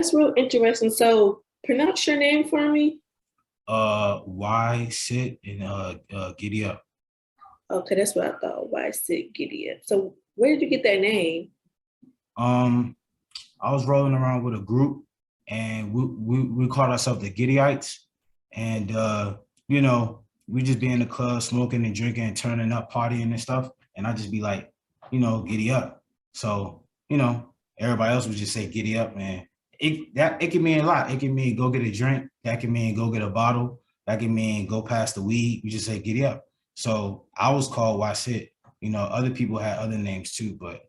That's real interesting. So pronounce your name for me. Why sit and giddy up. Okay, that's what I thought. Why sit giddy up? So where did you get that name? Um, I was rolling around with a group, and we called ourselves the Giddyites, and we just be in the club smoking and drinking and turning up, partying and stuff, and I just be like, giddy up. So everybody else would just say giddy up, man. It can mean a lot. It can mean go get a drink. That can mean go get a bottle. That can mean go past the weed. We just say giddy up. So I was called Why Sit. Other people had other names too, but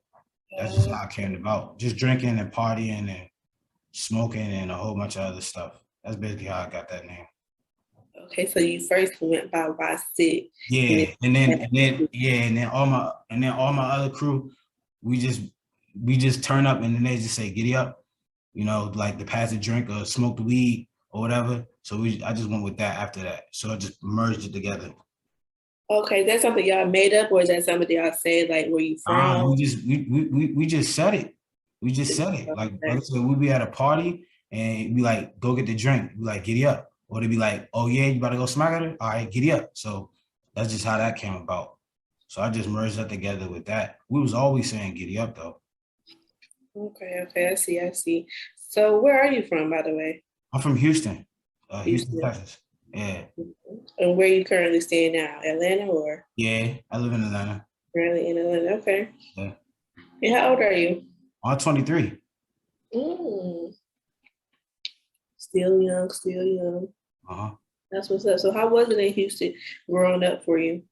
that's just how I came about. Just drinking and partying and smoking and a whole bunch of other stuff. That's basically how I got that name. Okay, so you first went by Why Sit. Yeah, and then all my other crew, we just turn up and then they just say giddy up, like to pass a drink or smoke the weed or whatever. So I just went with that after that. So I just merged it together. Okay, that's something y'all made up, or is that something y'all said? Like, where you from? We just said it. We just said it. Like I said, we'd be at a party and be like, go get the drink. Be like, giddy up. Or they'd be like, oh yeah, you about to go smack at her? All right, giddy up. So that's just how that came about. So I just merged that together with that. We was always saying giddy up though. Okay, I see. So where are you from, by the way? I'm from Houston, Houston, Houston. Texas. Yeah. And where you currently staying now? Atlanta or? Yeah, I live in Atlanta. Currently in Atlanta. Okay. Yeah. And how old are you? I'm 23. Mm, still young, still young. Uh-huh. That's what's up. So how was it in Houston growing up for you?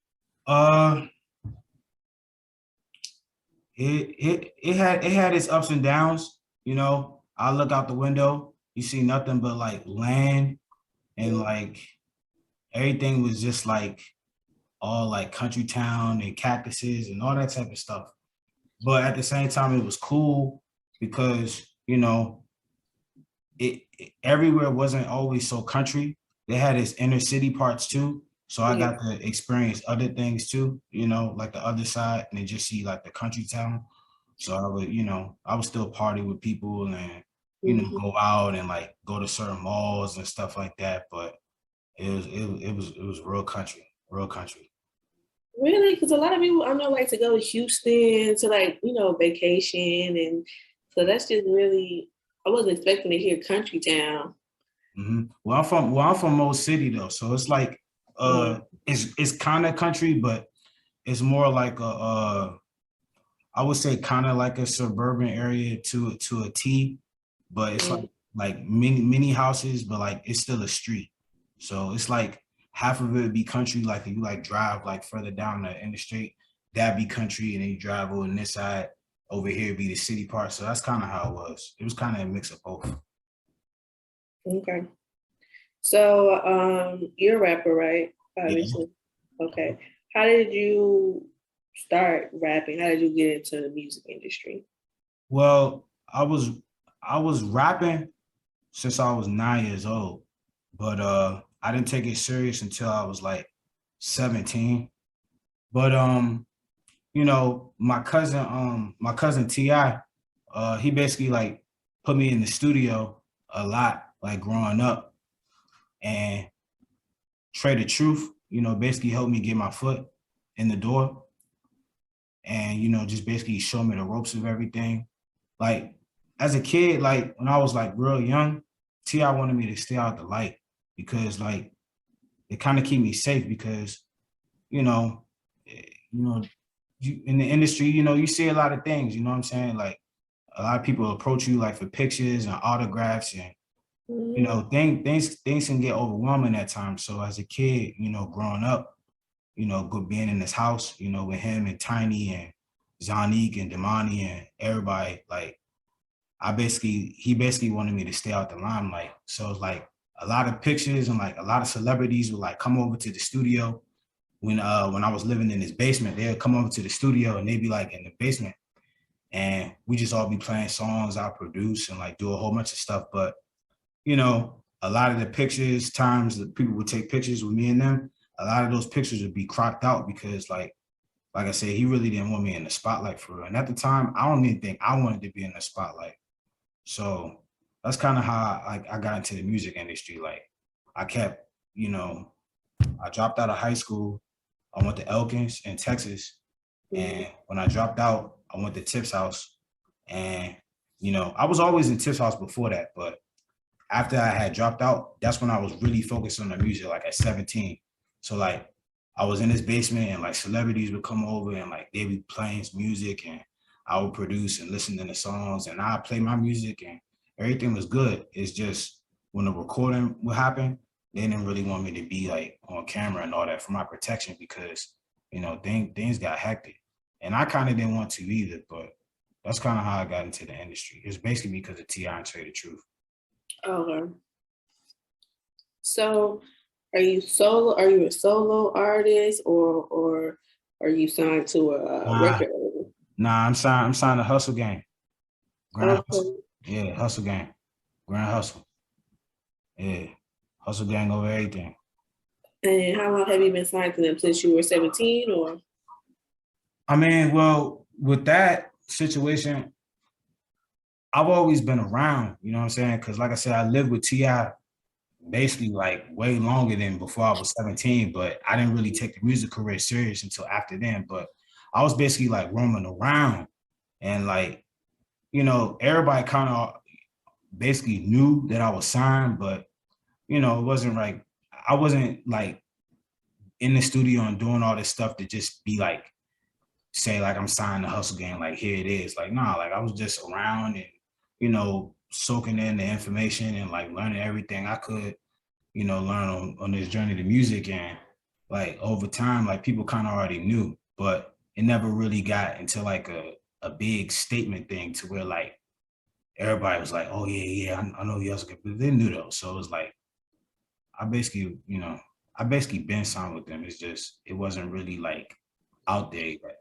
Uh it had its ups and downs, I look out the window, you see nothing but like land and like everything was just like all like country town and cactuses and all that type of stuff. But at the same time, it was cool because everywhere wasn't always so country. They had its inner city parts too. So I got to experience other things too, like the other side and then just see like the country town. So I would still party with people and, go out and like go to certain malls and stuff like that. But it was real country, real country. Really? Because a lot of people I know like to go to Houston to like, vacation. And so that's just really, I wasn't expecting to hear country town. Mm-hmm. Well, I'm from Mo City though, so it's like it's kind of country, but it's more like I would say kind of like a suburban area to a T, but it's like many houses, but like it's still a street. So it's like half of it would be country, like if you like drive like further down the interstate, that'd be country, and then you drive over on this side, over here be the city part. So that's kind of how it was. It was kind of a mix of both. Okay. So you're a rapper, right? Yeah. Obviously. Okay. How did you start rapping? How did you get into the music industry? Well, I was rapping since I was 9 years old, but I didn't take it serious until I was like 17. But my cousin T.i, he basically like put me in the studio a lot, like growing up, and Trae the Truth, basically helped me get my foot in the door and just basically show me the ropes of everything. Like as a kid, like when I was like real young, T.i wanted me to stay out the light because like it kind of keep me safe because you know, you know, you in the industry, you see a lot of things, you know what I'm saying? Like a lot of people approach you like for pictures and autographs and things can get overwhelming at times. So as a kid, growing up, being in this house, with him and Tiny and Zonique and Damani and everybody, like he basically wanted me to stay out the limelight. So it's like a lot of pictures and like a lot of celebrities would like come over to the studio when I was living in his basement. They'd come over to the studio and they'd be like in the basement and we just all be playing songs I produce and like do a whole bunch of stuff. But a lot of the pictures, times that people would take pictures with me and them, a lot of those pictures would be cropped out because like I said, he really didn't want me in the spotlight for real. And at the time, I don't even think I wanted to be in the spotlight. So that's kind of how I got into the music industry. Like I kept, you know, I dropped out of high school. I went to Elkins in Texas. Mm-hmm. And when I dropped out, I went to Tip's house. And, I was always in Tip's house before that. But after I had dropped out, that's when I was really focused on the music, like at 17. So like I was in his basement and like celebrities would come over and like they'd be playing music and I would produce and listen to the songs and I'd play my music and everything was good. It's just when the recording would happen, they didn't really want me to be like on camera and all that for my protection because, things got hectic. And I kind of didn't want to either, but that's kind of how I got into the industry. It's basically because of T.i and Trae the Truth. Okay. So are you solo? Are you a solo artist or are you signed to a Nah, record label? nah, I'm signed to Hustle Gang. Grand Hustle. Okay. Yeah, Hustle Gang. Grand Hustle. Yeah. Hustle Gang over everything. And how long have you been signed to them? Since you were 17 or? I mean, well, with that situation, I've always been around, you know what I'm saying? Because like I said, I lived with T.i basically like way longer than before I was 17, but I didn't really take the music career serious until after then. But I was basically like roaming around and like, everybody kind of basically knew that I was signed, but it wasn't like I wasn't like in the studio and doing all this stuff to just be like say like I'm signed to Hustle Gang, like here it is. Like, nah, like I was just around and, soaking in the information and like learning everything I could, learn on this journey to music. And like over time, like people kind of already knew, but it never really got into like a big statement thing to where like everybody was like, oh yeah, I know you also, but they knew though. So it was like, I basically, been signed with them. It's just, it wasn't really like out there yet.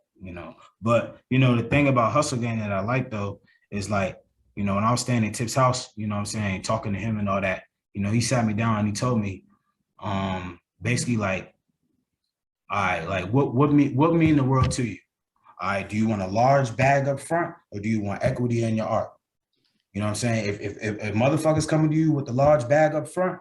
But, the thing about Hustle Gang that I like though, is like, when I was staying in Tip's house, what I'm saying, talking to him and all that, he sat me down and he told me, basically like, all right, like what mean the world to you? All right, do you want a large bag up front or do you want equity in your art? You know what I'm saying? If motherfuckers coming to you with the large bag up front,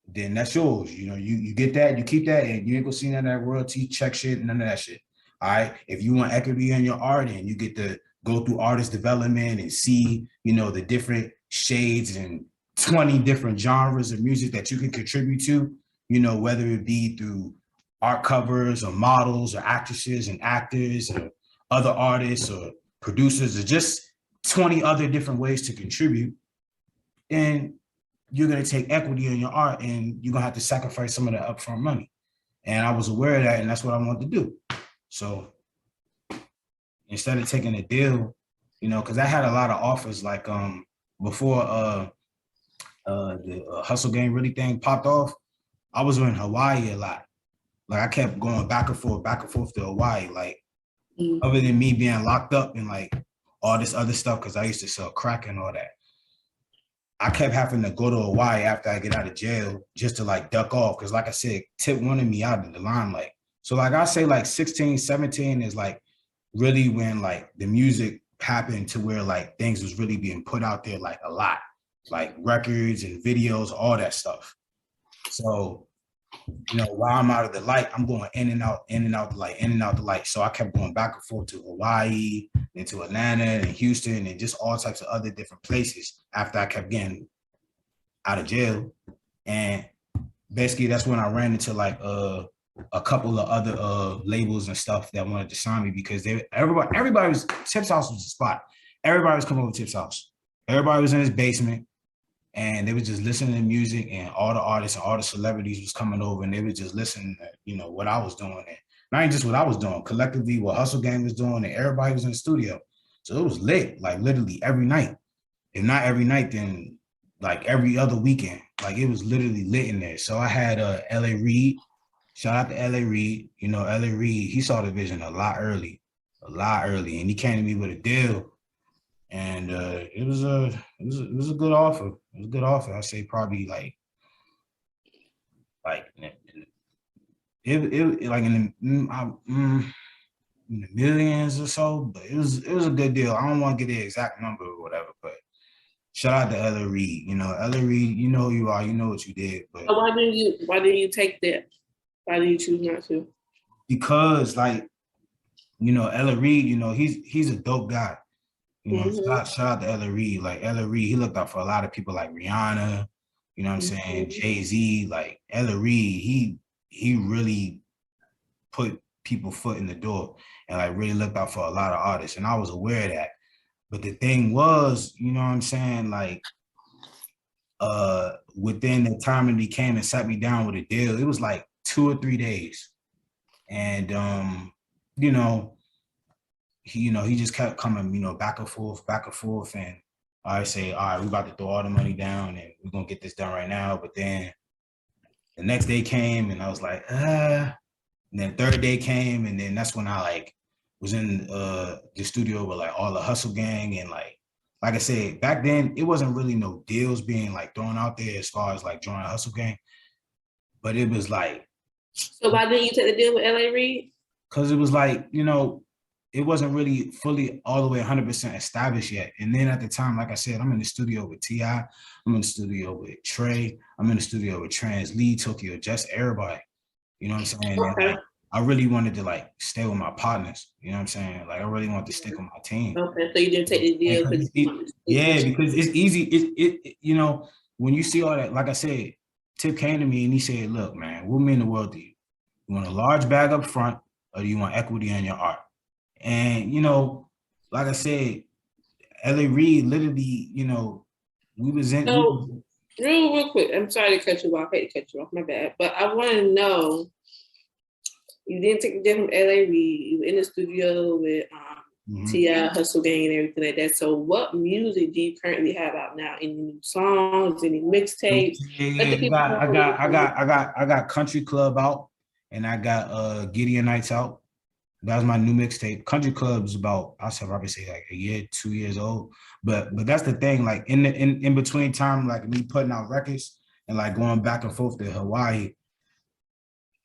then that's yours. You get that, you keep that, and you ain't gonna see none of that royalty check shit, none of that shit. All right. If you want equity in your art and you get to go through artist development and see, the different shades and 20 different genres of music that you can contribute to, whether it be through art covers or models or actresses and actors or other artists or producers or just 20 other different ways to contribute, and you're going to take equity in your art and you're going to have to sacrifice some of the upfront money. And I was aware of that, and that's what I wanted to do. So instead of taking a deal, because I had a lot of offers like before the Hustle Game really thing popped off, I was in Hawaii a lot. Like I kept going back and forth to Hawaii. Like other than me being locked up and like all this other stuff, because I used to sell crack and all that, I kept having to go to Hawaii after I get out of jail just to like duck off. Cause like I said, Tip wanted me out of the limelight. So like I say like 16, 17 is like really when like the music happened to where like things was really being put out there like a lot, like records and videos, all that stuff. So, while I'm out of the light, I'm going in and out the light, in and out the light. So I kept going back and forth to Hawaii, then to Atlanta and Houston and just all types of other different places after I kept getting out of jail. And basically that's when I ran into like a couple of other labels and stuff that wanted to sign me because everybody was, Tip's house was the spot. Everybody was coming over to Tip's house. Everybody was in his basement. And they was just listening to music, and all the artists and all the celebrities was coming over, and they was just listening to, what I was doing. And not even just what I was doing, collectively what Hustle Gang was doing, and everybody was in the studio. So it was lit, like literally every night. If not every night, then like every other weekend. Like it was literally lit in there. So I had L.A. Reid. Shout out to L.A. Reid. L.A. Reid, he saw the vision a lot early. And he came to me with a deal. And it was a good offer. It was a good offer. I'd say probably like it like in the millions or so, but it was a good deal. I don't want to get the exact number or whatever, but shout out to Ella Reid. You know, Ella Reid, you know who you are, you know what you did, but So why didn't you take that? Why did you choose not to? because like, you know, Ella Reid, you know, he's a dope guy. You know, Mm-hmm. shout out to Ella Reid. Like Ella Reid, he looked out for a lot of people like Rihanna, you know what I'm saying? Mm-hmm. Jay-Z, like Ella Reid, he really put people foot in the door and like really looked out for a lot of artists. And I was aware of that. But the thing was, you know what I'm saying? Like within the time that he came and sat me down with a deal, it was like 2 or 3 days. And you know, he just kept coming, you know, back and forth. And I say, all right, we about to throw all the money down and we're gonna get this done right now. But then the next day came and I was like, and then third day came, and then that's when I like was in the studio with like all the hustle gang. And like I said, back then it wasn't really no deals being like thrown out there as far as like joining a hustle gang, but it was like, So why didn't you take the deal with LA Reid? because it was like, you know, it wasn't really fully all the way 100% established yet. And then at the time, like I said, I'm in the studio with T.i, I'm in the studio with Trae, I'm in the studio with Trans, Lee, Tokyo, just everybody. You know what I'm saying? And Okay. like, I really wanted to like stay with my partners. You know what I'm saying? Like, I really wanted to stick with my team. Okay. So you didn't take the deal because you wanted to stick Yeah, with because it's easy. You know, when you see all that, like I said, Tip came to me and he said, look, man, what mean the world to you? You want a large bag up front or do you want equity in your art? And, you know, like I said, LA Reid literally, you know, we was in. So, real quick, I'm sorry to cut you off. I hate to cut you off, my bad. But I want to know, you didn't take the deal from LA Reid. You were in the studio with T.i, Hustle Gang, and everything like that. So, what music do you currently have out now? Any new songs? Any mixtapes? Yeah, I got Country Club out, and I got Gideon Nights out. That was my new mixtape. Country Club is about, I said probably say like a year, 2 years old. But that's the thing, like in between time, like me putting out records and like going back and forth to Hawaii,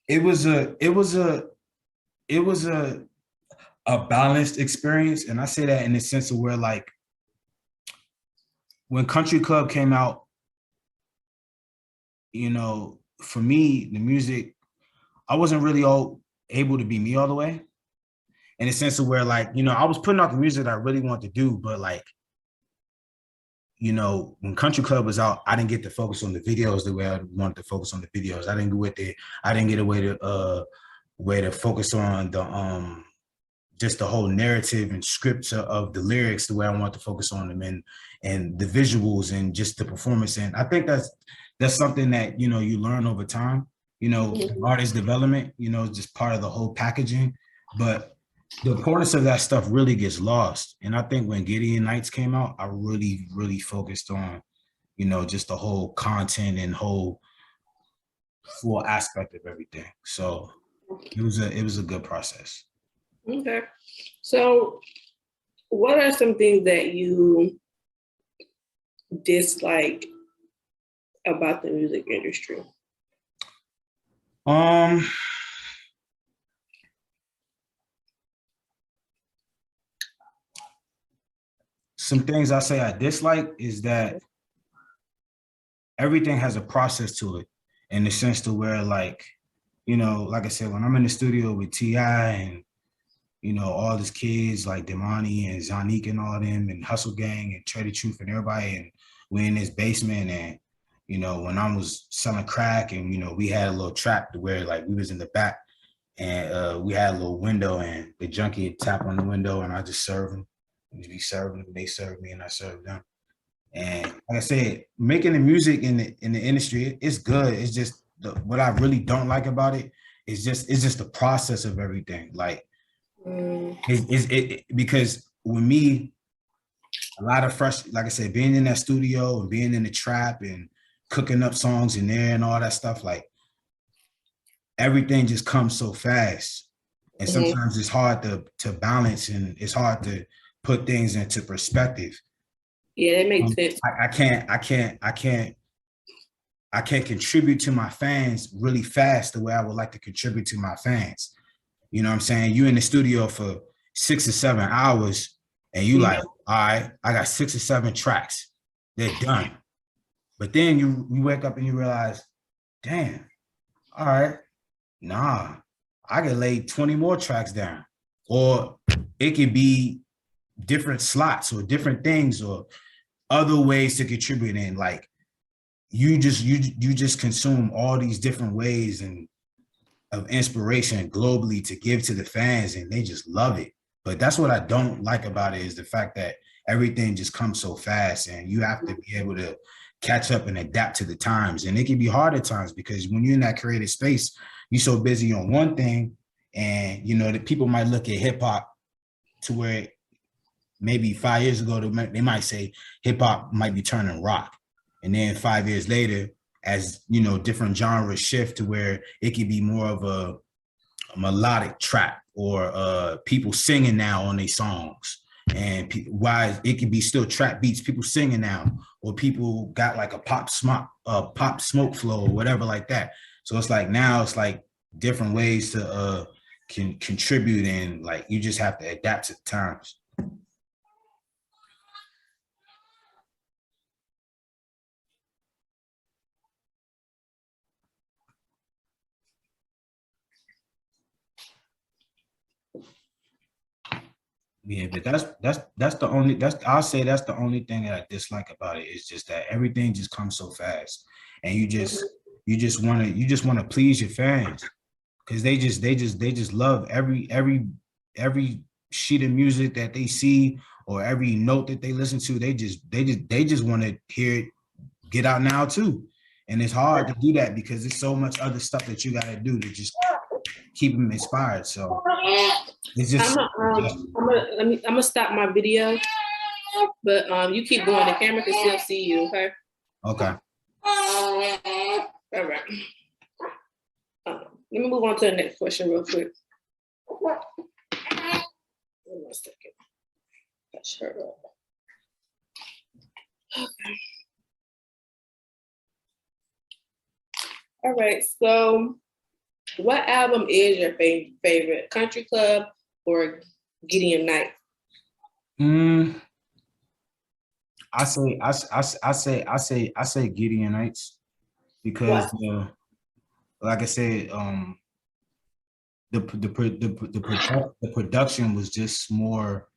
it was a balanced experience. And I say that in the sense of where like when Country Club came out, you know, for me, the music, I wasn't really all able to be me all the way. In the sense of where like, you know, I was putting out the music that I really wanted to do, but like, you know, when Country Club was out, I didn't get to focus on the videos the way I wanted to focus on the videos. I didn't get a way to focus on the just the whole narrative and scripts of the lyrics the way I want to focus on them, and the visuals and just the performance. And I think that's something that, you know, you learn over time, you know, artist development, you know, just part of the whole packaging. But the importance of that stuff really gets lost. And I think when Gideon Nights came out, I really, really focused on, you know, just the whole content and whole full aspect of everything. So it was a good process. Okay. So, what are some things that you dislike about the music industry? Some things I say I dislike is that everything has a process to it, in the sense to where like, you know, like I said, when I'm in the studio with T.i and, you know, all these kids like Damani and Zonique and all them and Hustle Gang and Trae the Truth and everybody, and we in this basement, and, you know, when I was selling crack and, you know, we had a little trap to where like we was in the back and we had a little window and the junkie would tap on the window and I just serve them. We'd be serving them, they serve me and I serve them. And like I said, making the music in the industry, it's good. It's just what I really don't like about it is just the process of everything. Like because with me, a lot of fresh, like I said, being in that studio and being in the trap and cooking up songs in there and all that stuff, like everything just comes so fast. And sometimes it's hard to balance, and it's hard to put things into perspective. Yeah, that makes sense. I can't contribute to my fans really fast the way I would like to contribute to my fans. You know what I'm saying? You in the studio for 6 or 7 hours and you like, all right, I got 6 or 7 tracks. they're done. But then you wake up and you realize, damn, all right, nah, I could lay 20 more tracks down. Or it could be different slots or different things or other ways to contribute in. Like you just consume all these different ways and of inspiration globally to give to the fans, and they just love it. But that's what I don't like about it, is the fact that everything just comes so fast and you have to be able to catch up and adapt to the times. And it can be hard at times because when you're in that creative space, you're so busy on one thing, and you know, the people might look at hip hop to where maybe 5 years ago they might say hip hop might be turning rock, and then 5 years later, as you know, different genres shift to where it could be more of a melodic trap or people singing now on their songs, and why it could be still trap beats, people singing now, or people got like a pop smoke flow or whatever like that. So it's like now it's like different ways to can contribute, and like you just have to adapt to the times. Yeah, but that's the only I'll say that's the only thing that I dislike about it, is just that everything just comes so fast, and you just want to please your fans, because they just love every sheet of music that they see or every note that they listen to. They just want to hear it get out now too, and it's hard to do that because there's so much other stuff that you got to do to just keep them inspired. So it's just I'm gonna stop my video, but you keep going. The camera can still see you. Okay. Okay. All right. Let me move on to the next question real quick. One second. Touch her up. Okay. All right. So, what album is your favorite? Country Club or Gideon Night? I say Gideon Nights, because like I said, the production was just more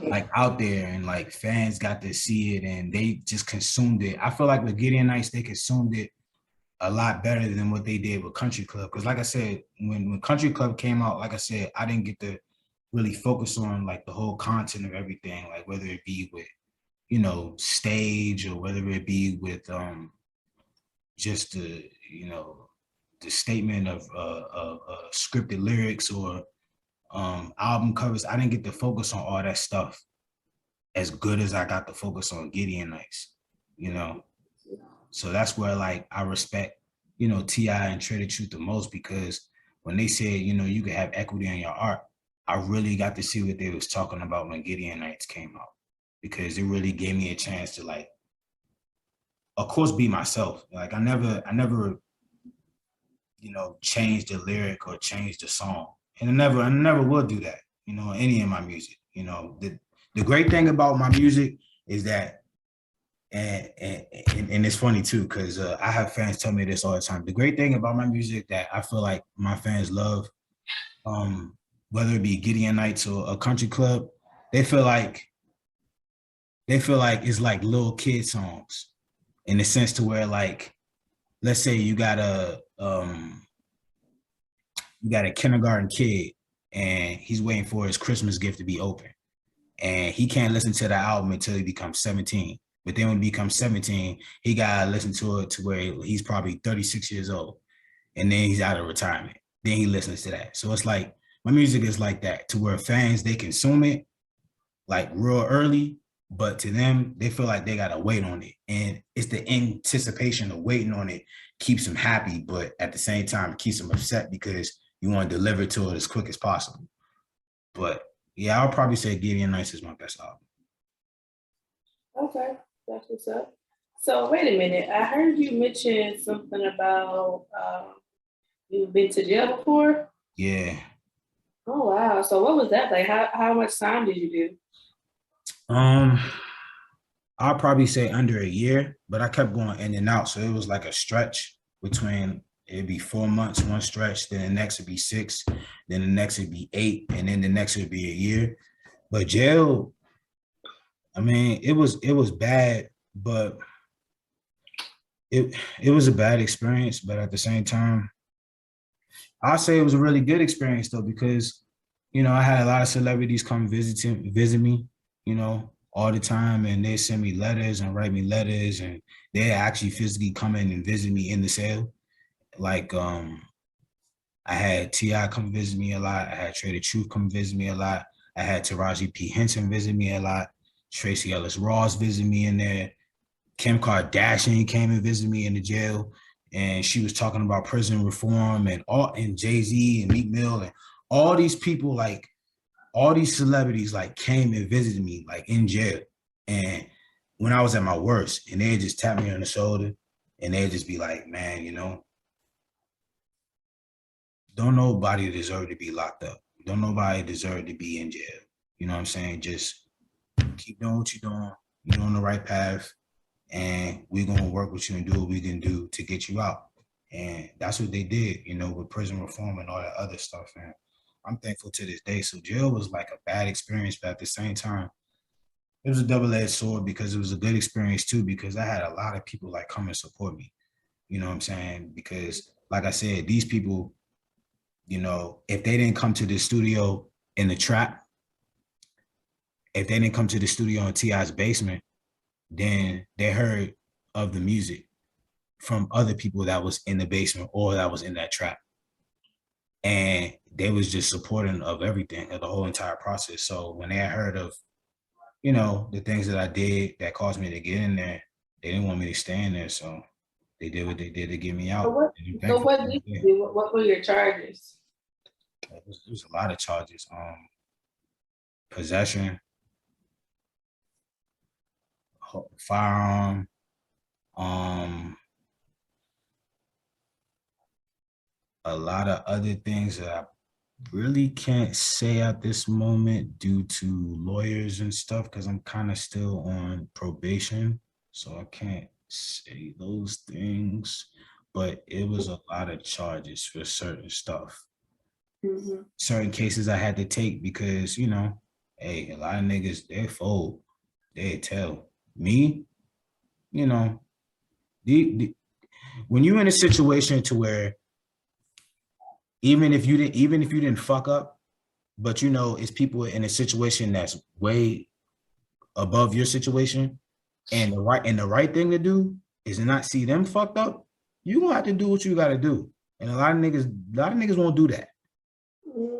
like out there, and like fans got to see it and they just consumed it. I feel like with Gideon Nights, they consumed it a lot better than what they did with Country Club. Because like I said, when Country Club came out, like I said, I didn't get to really focus on like the whole content of everything, like whether it be with, you know, stage, or whether it be with just the, you know, the statement of scripted lyrics or album covers. I didn't get to focus on all that stuff as good as I got to focus on Gideon Nights, you know. So that's where like I respect, you know, T.i and Trae the Truth the most, because when they said, you know, you could have equity in your art, I really got to see what they was talking about when Gideon Nights came out, because it really gave me a chance to, like, of course, be myself. Like I never, you know, change the lyric or change the song, and I never will do that, you know, any of my music. You know, the great thing about my music is that, and it's funny too, because I have fans tell me this all the time. The great thing about my music that I feel like my fans love, whether it be Gideon Nights or a Country Club, they feel like it's like little kid songs, in the sense to where, like, let's say you got a kindergarten kid and he's waiting for his Christmas gift to be open, and he can't listen to the album until he becomes 17. But then when he becomes 17, he gotta listen to it to where he's probably 36 years old, and then he's out of retirement. Then he listens to that. So it's like my music is like that, to where fans, they consume it like real early, but to them, they feel like they gotta wait on it. And it's the anticipation of waiting on it keeps them happy, but at the same time, it keeps them upset because you want to deliver to it as quick as possible. But yeah, I'll probably say Gideon Nights is my best album. Okay, that's what's up. So wait a minute, I heard you mention something about you've been to jail before? Yeah. Oh wow. So what was that like? How much time did you do? I'll probably say under a year, but I kept going in and out. So it was like a stretch between, it'd be 4 months, one stretch, then the next would be 6, then the next would be 8, and then the next would be a year. But jail, I mean, it was bad, but it was a bad experience. But at the same time, I'll say it was a really good experience though, because I had a lot of celebrities come visit me, all the time, and they send me letters and write me letters, and they actually physically come in and visit me in the cell. Like I had T.i come visit me a lot. I had Trae the Truth come visit me a lot. I had Taraji P Henson visit me a lot. Tracy Ellis Ross visit me in there. Kim Kardashian came and visited me in the jail, and she was talking about prison reform and Jay-Z and Meek Mill and all these people, like all these celebrities, like came and visited me like in jail. And when I was at my worst, and they'd just tap me on the shoulder and they'd just be like, man, don't nobody deserve to be locked up. Don't nobody deserve to be in jail. You know what I'm saying? Just keep doing what you're doing. You're on the right path, and we're going to work with you and do what we can do to get you out. And that's what they did, with prison reform and all that other stuff. And I'm thankful to this day. So jail was like a bad experience, but at the same time, it was a double-edged sword, because it was a good experience too, because I had a lot of people like come and support me. You know what I'm saying? Because like I said, these people, if they didn't come to the studio in the trap, if they didn't come to the studio in T.I.'s basement, then they heard of the music from other people that was in the basement or that was in that trap. And they was just supporting of everything, of the whole entire process. So when they had heard of, the things that I did that caused me to get in there, they didn't want me to stay in there. So they did what they did to get me out. So what did you do? What were your charges? It was a lot of charges. Possession, firearm, a lot of other things that I really can't say at this moment due to lawyers and stuff, because I'm kind of still on probation. So I can't say those things, but it was a lot of charges for certain stuff. Mm-hmm. Certain cases I had to take because, hey, a lot of niggas, they fold. They tell me, when you're in a situation to where even if you didn't fuck up, but it's people in a situation that's way above your situation, and the right thing to do is to not see them fucked up, you gonna have to do what you gotta do. And a lot of niggas won't do that.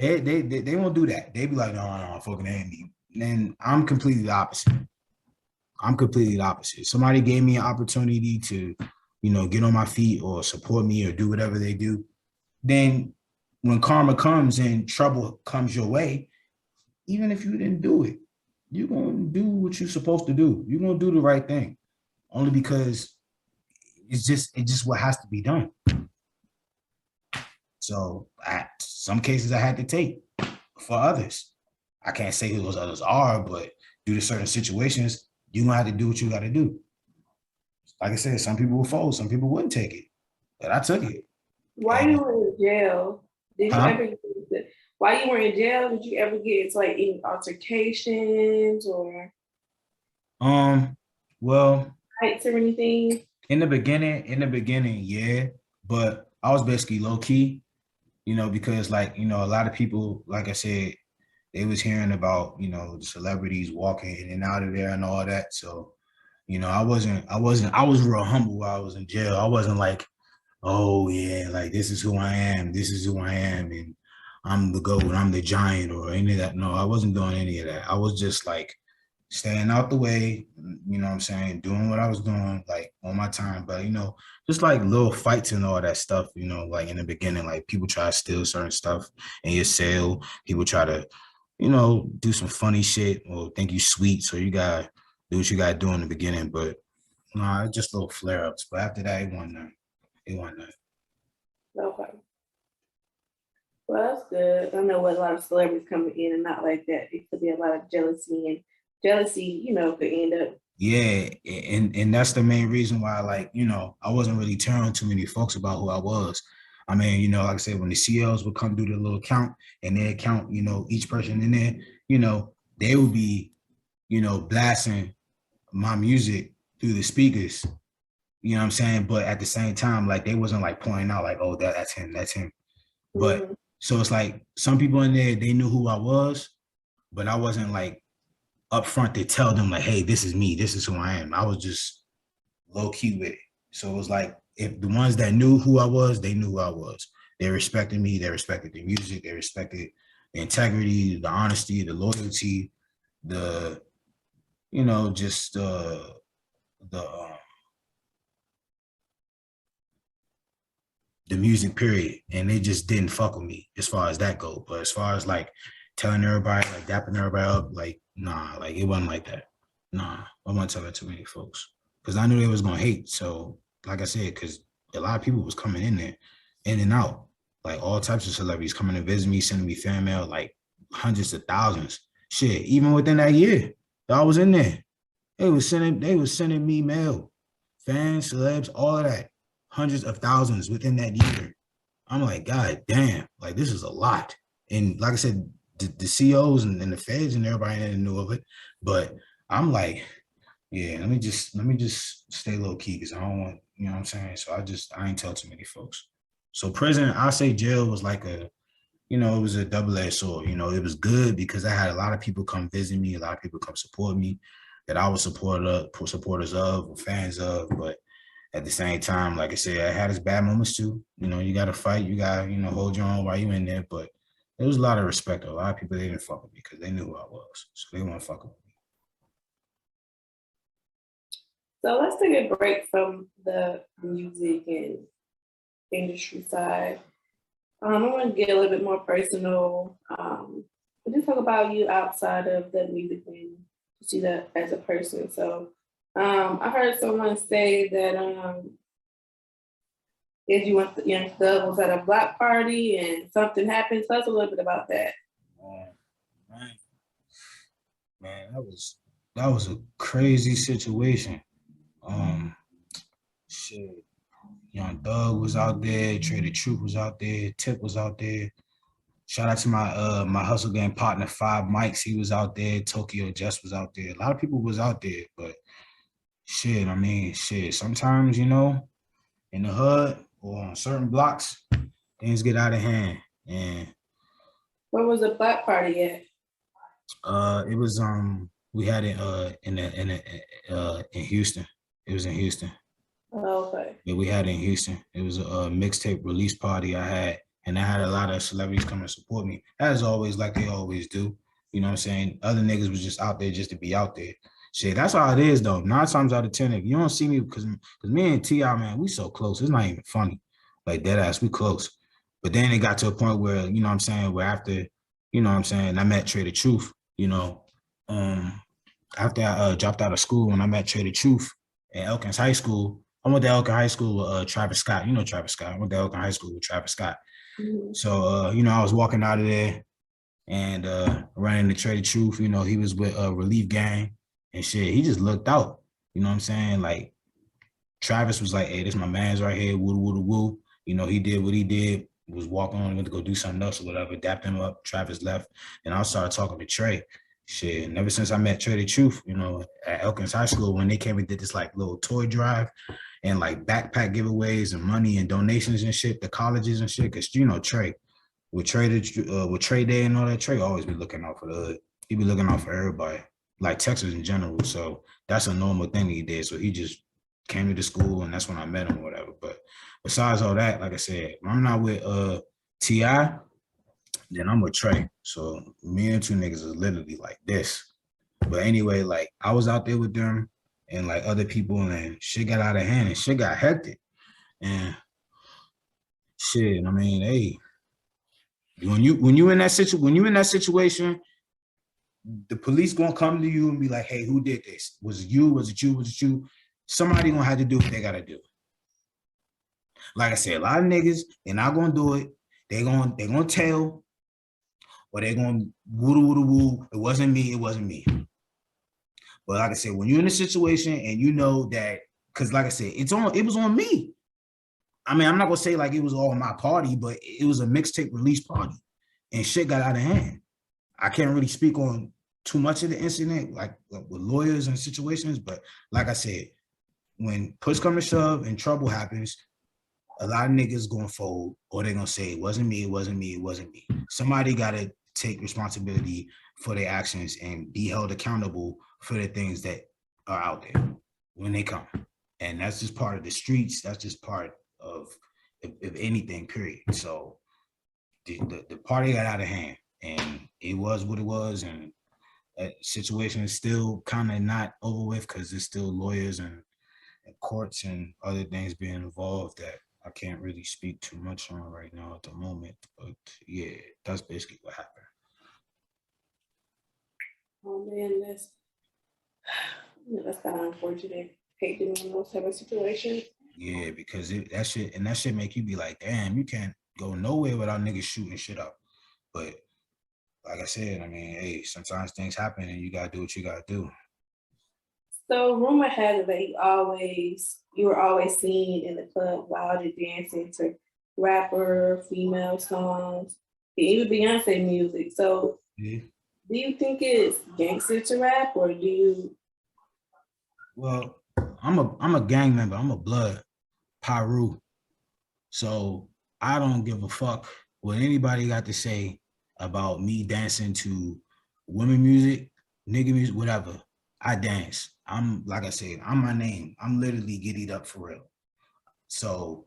They won't do that. They be like, no, fucking hate me. And I'm completely the opposite. Somebody gave me an opportunity to, get on my feet or support me or do whatever they do. Then when karma comes and trouble comes your way, even if you didn't do it, you're going to do what you're supposed to do. You're going to do the right thing, only because it's just what has to be done. So some cases I had to take for others. I can't say who those others are, but due to certain situations, you're going to have to do what you got to do. Like I said, some people will fold, some people wouldn't take it, but I took it. Why you were in jail? Did you ever? While you were in jail, did you ever get into like any altercations or? Well, fights or anything? In the beginning, yeah, but I was basically low key, because like a lot of people, like I said, they was hearing about the celebrities walking in and out of there and all that. So, I was real humble while I was in jail. I wasn't like, oh yeah, like this is who I am, and I'm the GOAT, I'm the giant, or any of that. No, I wasn't doing any of that. I was just like staying out the way, what I'm saying, doing what I was doing, like on my time. But just like little fights and all that stuff, like in the beginning, like people try to steal certain stuff in your cell. People try to, do some funny shit or think you sweet. So you gotta do what you gotta do in the beginning. But nah, it's just little flare-ups. But after that, it wasn't none. Okay. Well, that's good. I know with a lot of celebrities coming in and not like that, it could be a lot of jealousy, and jealousy, could end up Yeah, and that's the main reason why, like, you know, I wasn't really telling too many folks about who I was. I mean, you know, like I said, when the CLs would come do the little count and they count, you know, each person in there, you know, they would be, you know, blasting my music through the speakers. You know what I'm saying? But at the same time, like they wasn't like pointing out like, oh, that's him, that's him. But so it's like some people in there, they knew who I was, but I wasn't like upfront to tell them like, hey, this is me, this is who I am. I was just low key with it. So it was like if the ones that knew who I was, they knew who I was. They respected me, they respected the music, they respected the integrity, the honesty, the loyalty, the, you know, just the the music period, and they just didn't fuck with me as far as that go. But as far as like telling everybody, like dapping everybody up, like nah, like it wasn't like that. Nah, I wasn't telling too many folks because I knew they was gonna hate. So like I said, because a lot of people was coming in there, in and out, like all types of celebrities coming to visit me, sending me fan mail, like hundreds of thousands. Shit, even within that year, I was in there. They was sending me mail, fans, celebs, all of that, hundreds of thousands within that year. I'm like, God damn, like this is a lot. And like I said, the COs and the feds and everybody knew of it. But I'm like, yeah, let me just stay low key because I don't want, you know what I'm saying? So I ain't tell too many folks. So prison, I say jail was like a, you know, it was a double-edged sword. You know, it was good because I had a lot of people come visit me, a lot of people come support me that I was supporters of or fans of. But at the same time, like I said, I had its bad moments too. You know, you got to fight, you got to, you know, hold your own while you in there. But there was a lot of respect. A lot of people, they didn't fuck with me because they knew who I was. So they won't fuck with me. So let's take a break from the music and industry side. I want to get a little bit more personal. Just talk about you outside of the music and see that as a person. So I heard someone say that if you went to Young Thug was at a block party and something happened. Tell us a little bit about that. Man, that was a crazy situation. Shit. Young Thug was out there, Trae the Truth was out there, Tip was out there. Shout out to my hustle gang partner, Five Mics. He was out there. Tokyo Jess was out there. A lot of people was out there, but shit, I mean, shit. Sometimes, you know, in the hood or on certain blocks, things get out of hand. And where was the black party at? It was we had it in Houston. It was in Houston. Oh, okay. Yeah, we had it in Houston. It was a mixtape release party I had, and I had a lot of celebrities come and support me, as always, like they always do. You know what I'm saying? Other niggas was just out there just to be out there. Shit, that's how it is though. 9 times out of 10, if you don't see me, because me and T.i, man, we so close. It's not even funny. Like dead ass, we close. But then it got to a point where, you know what I'm saying, where after, you know what I'm saying, I met Trae the Truth, you know. After I dropped out of school and I met Trae the Truth at Elkins High School. I went to Elkins High School with Travis Scott. You know Travis Scott. I went to Elkins High School with Travis Scott. Mm-hmm. So, you know, I was walking out of there and running the Trae the Truth. You know, he was with Relief Gang and shit. He just looked out. You know what I'm saying? Like, Travis was like, hey, this my man's right here. Woo, woo, woo. You know, he did what he did. Was walking on, went to go do something else or whatever. Dapped him up. Travis left. And I started talking to Trae. Shit, and ever since I met Trae the Truth, you know, at Elkins High School, when they came and did this like little toy drive and like backpack giveaways and money and donations and shit, the colleges and shit, because you know Trae, with Trae Day and all that, Trae always be looking out for the hood. He be looking out for everybody, like Texas in general. So that's a normal thing he did. So he just came to the school, and that's when I met him or whatever. But besides all that, like I said, I'm not with T.i, then I'm with Trae. So me and two niggas is literally like this. But anyway, like I was out there with them and like other people, and shit got out of hand and shit got hectic. And shit, I mean, hey, when you in that situation, the police gonna come to you and be like, hey, who did this? Was it you? Was it you? Was it you? Somebody gonna have to do what they gotta do. Like I said, a lot of niggas, they're not gonna do it. They're gonna tell, or they're gonna woo woo woo. It wasn't me. But like I said, when you're in a situation and you know that, because like I said, it was on me. I mean, I'm not gonna say like it was all my party, but it was a mixtape release party, and shit got out of hand. I can't really speak on too much of the incident, like with lawyers and situations, but like I said, when push come to shove and trouble happens, a lot of niggas gonna fold, or they're gonna say it wasn't me, it wasn't me, it wasn't me. Somebody gotta take responsibility for their actions and be held accountable for the things that are out there when they come. And that's just part of the streets. That's just part of if anything, period. So the party got out of hand, and it was what it was, and that situation is still kind of not over with because there's still lawyers and courts and other things being involved that I can't really speak too much on right now at the moment. But yeah, that's basically what happened. Oh man, that's kind of unfortunate. Hate doing those type of situations. Yeah, because that shit make you be like, damn, you can't go nowhere without niggas shooting shit up. But like I said, I mean, hey, sometimes things happen and you gotta do what you gotta do. So rumor has it that you were always seen in the club while you're dancing to rapper, female songs, even Beyonce music. So Yeah. do you think it's gangster to rap, or do you? Well, I'm a gang member. I'm a blood Pyru. So I don't give a fuck what anybody got to say about me dancing to women music, nigga music, whatever. I dance. I'm like I said, I'm my name. I'm literally GetteUp for real. So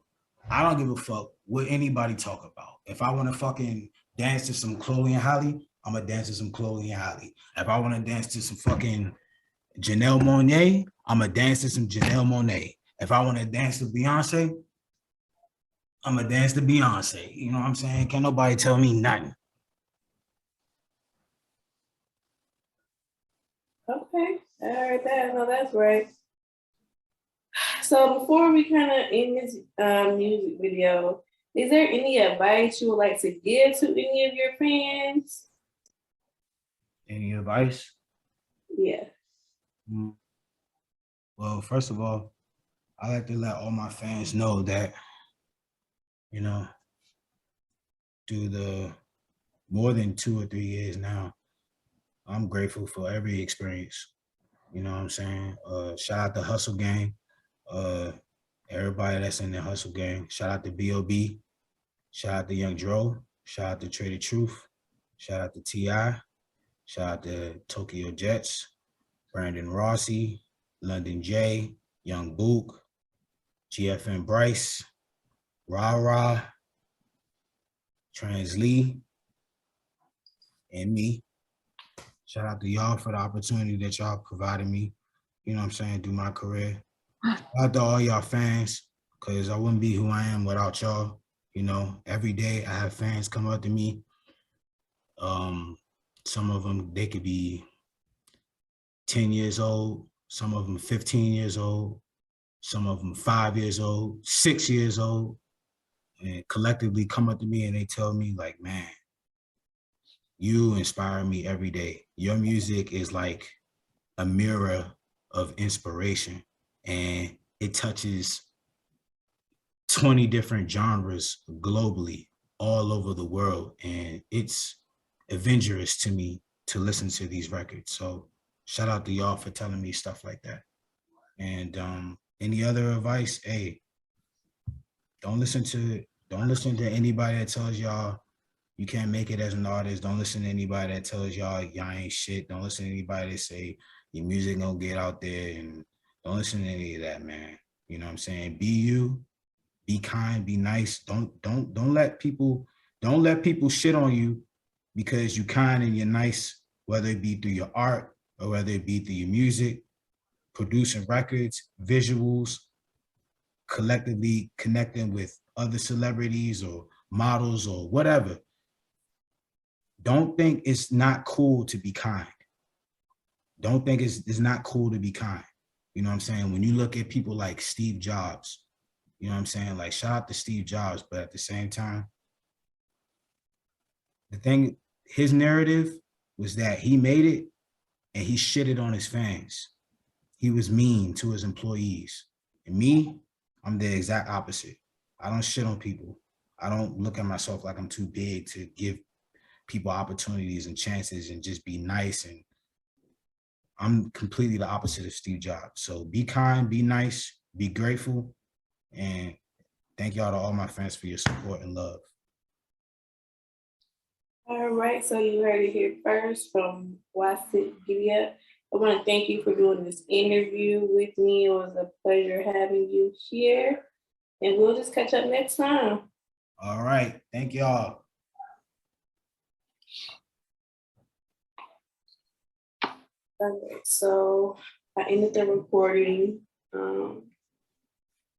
I don't give a fuck what anybody talk about. If I want to fucking dance to some Chloe and Halle, I'm gonna dance to some Chloe and Halle. If I want to dance to some fucking Janelle Monáe, I'm gonna dance to some Janelle Monáe. If I want to dance to Beyonce, I'm gonna dance to Beyonce. You know what I'm saying? Can't nobody tell me nothing. Okay, all right, that's right. So before we kind of end this music video, is there any advice you would like to give to any of your fans? Any advice? Yeah. Well, first of all, I like to let all my fans know that, you know, through the more than 2 or 3 years now, I'm grateful for every experience. You know what I'm saying? Shout out to Hustle Gang. Everybody that's in the Hustle Gang. Shout out to B.O.B. Shout out to Young Dro. Shout out to Trae the Truth. Shout out to T.i. Shout out to Tokyo Jets, Brandon Rossi, London J, Young Book, GFN Bryce, Ra Ra, Trans Lee, and me. Shout out to y'all for the opportunity that y'all provided me, you know what I'm saying, through my career. Shout out to all y'all fans, because I wouldn't be who I am without y'all. You know, every day I have fans come up to me. Some of them, they could be 10 years old, some of them 15 years old, some of them 5 years old, 6 years old, and collectively come up to me and they tell me like, man, you inspire me every day. Your music is like a mirror of inspiration, and it touches 20 different genres globally, all over the world. And it's adventurous to me to listen to these records. So shout out to y'all for telling me stuff like that. And any other advice? Hey, don't listen to anybody that tells y'all you can't make it as an artist. Don't listen to anybody that tells y'all ain't shit. Don't listen to anybody that say your music gonna get out there, and don't listen to any of that, man. You know what I'm saying? Be you, be kind, be nice. Don't let people shit on you because you kind and you're nice, whether it be through your art or whether it be through your music, producing records, visuals, collectively connecting with other celebrities or models or whatever. Don't think it's not cool to be kind. Don't think it's not cool to be kind. You know what I'm saying? When you look at people like Steve Jobs, you know what I'm saying? Like, shout out to Steve Jobs, but at the same time, his narrative was that he made it and he shitted on his fans. He was mean to his employees. And me, I'm the exact opposite. I don't shit on people. I don't look at myself like I'm too big to give people opportunities and chances and just be nice. And I'm completely the opposite of Steve Jobs. So be kind, be nice, be grateful, and thank y'all to all my fans for your support and love. All right, so you heard it here first from GetteUp. I want to thank you for doing this interview with me. It was a pleasure having you here, and we'll just catch up next time. All right, thank y'all. All right, so I ended the recording.